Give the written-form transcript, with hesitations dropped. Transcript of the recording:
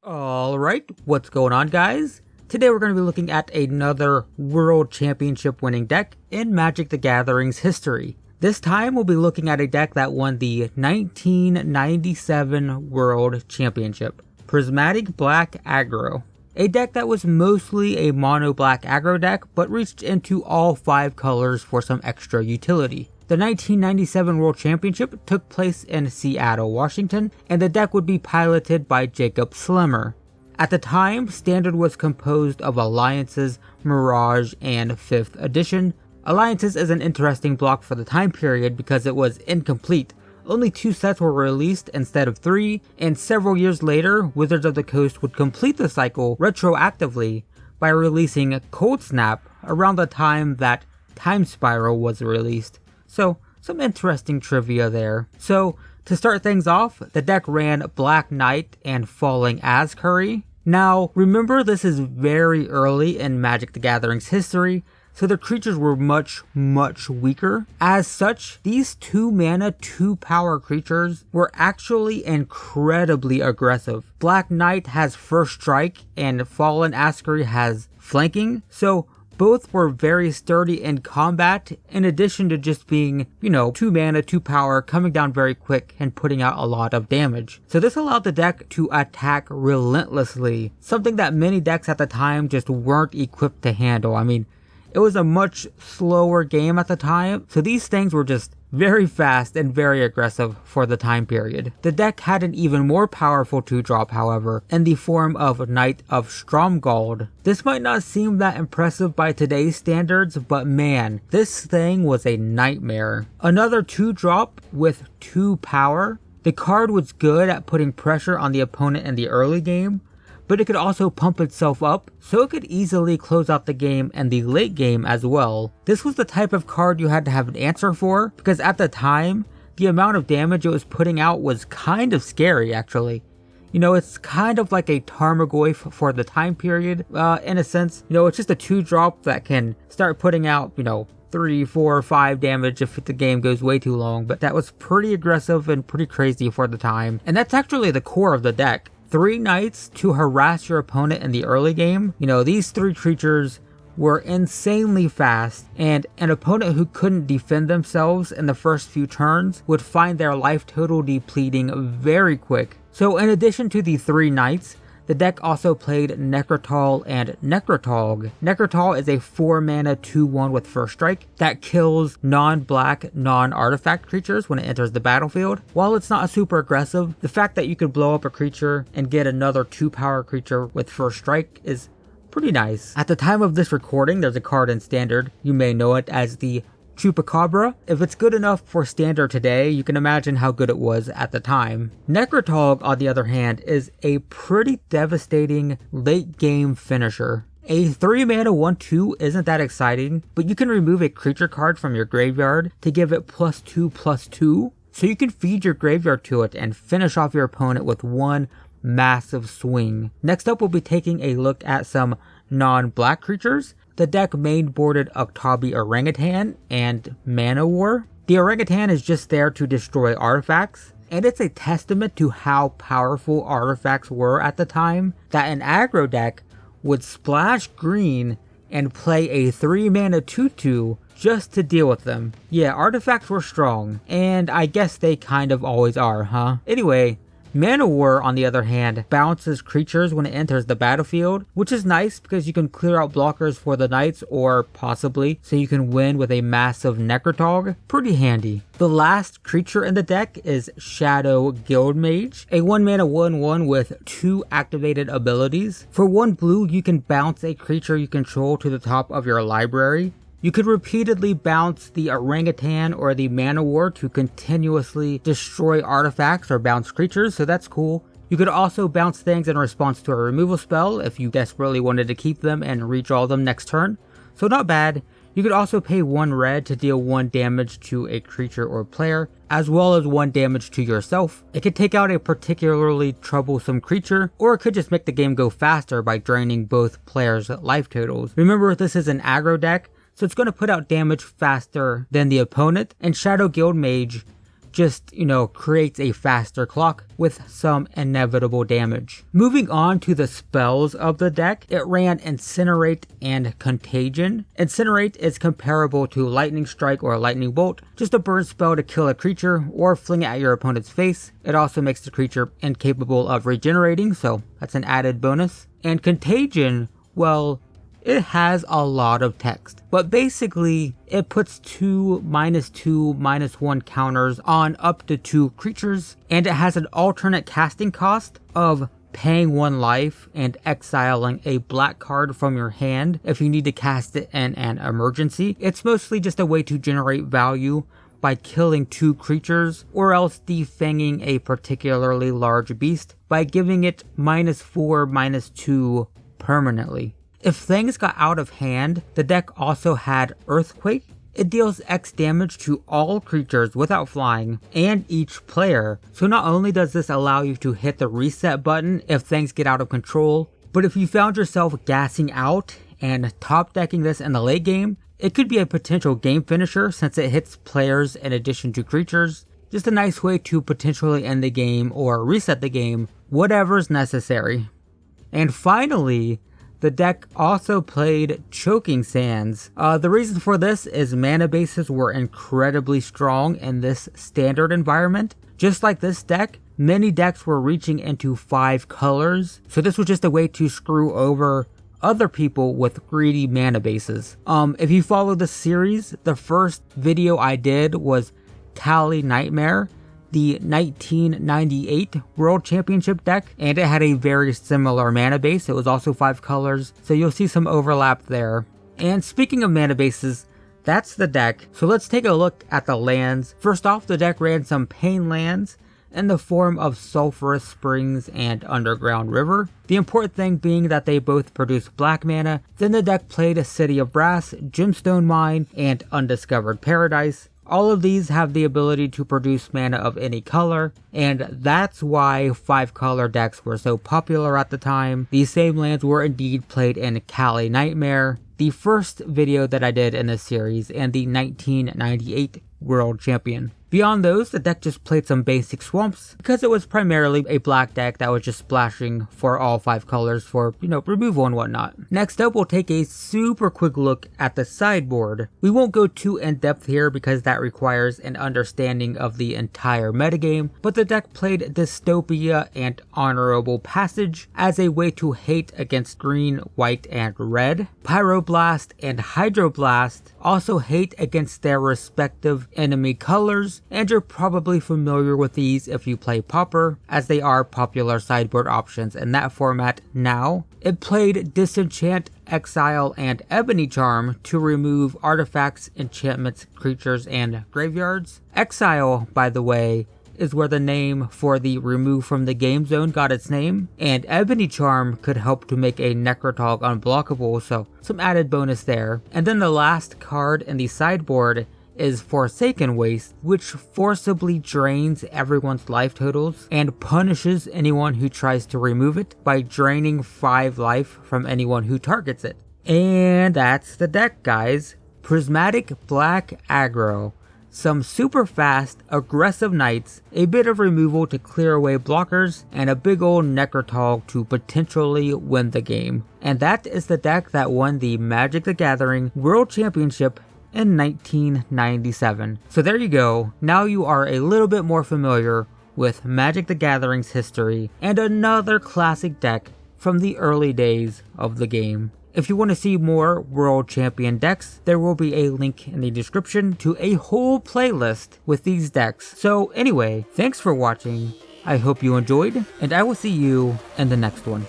Alright, what's going on guys? Today we're going to be looking at another World Championship winning deck in Magic the Gathering's history. This time we'll be looking at a deck that won the 1997 World Championship, Prismatic Black Aggro. A deck that was mostly a mono black aggro deck, but reached into all 5 colors for some extra utility. The 1997 World Championship took place in Seattle, Washington, and the deck would be piloted by Jacob Slemmer. At the time, Standard was composed of Alliances, Mirage, and 5th Edition. Alliances is an interesting block for the time period because it was incomplete. Only 2 sets were released instead of 3, and several years later, Wizards of the Coast would complete the cycle retroactively by releasing Cold Snap around the time that Time Spiral was released. So, some interesting trivia there. So, to start things off, the deck ran Black Knight and Falling Ascurry. Now, remember this is very early in Magic the Gathering's history, so the creatures were much weaker. As such, these 2 mana, 2 power creatures were actually incredibly aggressive. Black Knight has First Strike and Fallen Ascurry has Flanking, so both were very sturdy in combat, in addition to just being, 2 mana, 2 power, coming down very quick and putting out a lot of damage. So this allowed the deck to attack relentlessly, something that many decks at the time just weren't equipped to handle. I mean, it was a much slower game at the time, so these things were just very fast and very aggressive for the time period. The deck had an even more powerful 2-drop, however, in the form of Knight of Stromgald. This might not seem that impressive by today's standards, but man, this thing was a nightmare. Another 2-drop with 2 power. The card was good at putting pressure on the opponent in the early game, but it could also pump itself up, so it could easily close out the game and the late game as well. This was the type of card you had to have an answer for, because at the time, the amount of damage it was putting out was kind of scary actually. It's kind of like a Tarmogoyf for the time period, in a sense. It's just a 2-drop that can start putting out, 3, 4, 5 damage if the game goes way too long, but that was pretty aggressive and pretty crazy for the time. And that's actually the core of the deck. 3 Knights to harass your opponent in the early game. These 3 creatures were insanely fast, and an opponent who couldn't defend themselves in the first few turns would find their life total depleting very quick. So in addition to the 3 Knights, the deck also played Nekrataal and Nekrataug. Nekrataal is a 4 mana 2/1 with First Strike that kills non-black, non-artifact creatures when it enters the battlefield. While it's not super aggressive, the fact that you could blow up a creature and get another 2 power creature with First Strike is pretty nice. At the time of this recording, there's a card in Standard. You may know it as the Chupacabra. If it's good enough for Standard today, you can imagine how good it was at the time. Nekrataug, on the other hand, is a pretty devastating late game finisher. A 3 mana 1/2 isn't that exciting, but you can remove a creature card from your graveyard to give it +2/+2, so you can feed your graveyard to it and finish off your opponent with one massive swing. Next up, we'll be taking a look at some non-black creatures. The deck main boarded Uktabi Orangutan and Manowar. The Orangutan is just there to destroy artifacts, and it's a testament to how powerful artifacts were at the time that an aggro deck would splash green and play a 3 mana 2/2 just to deal with them. Yeah, artifacts were strong, and I guess they kind of always are, huh? Anyway, Manowar, on the other hand, bounces creatures when it enters the battlefield, which is nice because you can clear out blockers for the Knights, or possibly so you can win with a massive Nekrataug. Pretty handy. The last creature in the deck is Shadow Guildmage, a 1 mana 1/1 with 2 activated abilities. For 1 blue, you can bounce a creature you control to the top of your library. You could repeatedly bounce the Orangutan or the Manowar to continuously destroy artifacts or bounce creatures, so that's cool. You could also bounce things in response to a removal spell if you desperately wanted to keep them and redraw them next turn, so not bad. You could also pay 1 red to deal 1 damage to a creature or player, as well as 1 damage to yourself. It could take out a particularly troublesome creature, or it could just make the game go faster by draining both players' life totals. Remember, this is an aggro deck, so it's going to put out damage faster than the opponent, and Shadow Guildmage just, creates a faster clock with some inevitable damage. Moving on to the spells of the deck, it ran Incinerate and Contagion. Incinerate is comparable to Lightning Strike or Lightning Bolt, just a burn spell to kill a creature or fling it at your opponent's face. It also makes the creature incapable of regenerating, so that's an added bonus. And Contagion, well, it has a lot of text, but basically it puts 2 -2/-1 counters on up to 2 creatures, and it has an alternate casting cost of paying 1 life and exiling a black card from your hand if you need to cast it in an emergency. It's mostly just a way to generate value by killing 2 creatures, or else defanging a particularly large beast by giving it -4/-2 permanently. If things got out of hand, the deck also had Earthquake. It deals X damage to all creatures without flying and each player. So not only does this allow you to hit the reset button if things get out of control, but if you found yourself gassing out and top decking this in the late game, it could be a potential game finisher since it hits players in addition to creatures. Just a nice way to potentially end the game or reset the game, whatever's necessary. And finally, the deck also played Choking Sands. The reason for this is mana bases were incredibly strong in this standard environment. Just like this deck, many decks were reaching into 5 colors, so this was just a way to screw over other people with greedy mana bases. If you follow the series, the first video I did was Kali Nightmare, the 1998 World Championship deck, and it had a very similar mana base. It was also 5 colors, so you'll see some overlap there. And speaking of mana bases, that's the deck. So let's take a look at the lands. First off, the deck ran some Pain lands in the form of Sulphurous Springs and Underground River. The important thing being that they both produce black mana. Then the deck played City of Brass, Gemstone Mine, and Undiscovered Paradise. All of these have the ability to produce mana of any color, and that's why 5 color decks were so popular at the time. These same lands were indeed played in Kali Nightmare, the first video that I did in this series, and the 1998 World Champion. Beyond those, the deck just played some basic swamps because it was primarily a black deck that was just splashing for all 5 colors for, removal and whatnot. Next up, we'll take a super quick look at the sideboard. We won't go too in depth here because that requires an understanding of the entire metagame, but the deck played Dystopia and Honorable Passage as a way to hate against green, white, and red. Pyroblast and Hydroblast also hate against their respective enemy colors, and you're probably familiar with these if you play Pauper, as they are popular sideboard options in that format now. It played Disenchant, Exile, and Ebony Charm to remove artifacts, enchantments, creatures, and graveyards. Exile, by the way, is where the name for the remove from the game zone got its name, and Ebony Charm could help to make a Necrotog unblockable, so some added bonus there. And then the last card in the sideboard is Forsaken Waste, which forcibly drains everyone's life totals and punishes anyone who tries to remove it by draining 5 life from anyone who targets it. And that's the deck, guys. Prismatic Black Aggro. Some super fast, aggressive knights, a bit of removal to clear away blockers, and a big old Necrotog to potentially win the game. And that is the deck that won the Magic the Gathering World Championship in 1997. So there you go. Now you are a little bit more familiar with Magic the Gathering's history and another classic deck from the early days of the game. If you want to see more World Champion decks, there will be a link in the description to a whole playlist with these decks. So anyway, thanks for watching. I hope you enjoyed, and I will see you in the next one.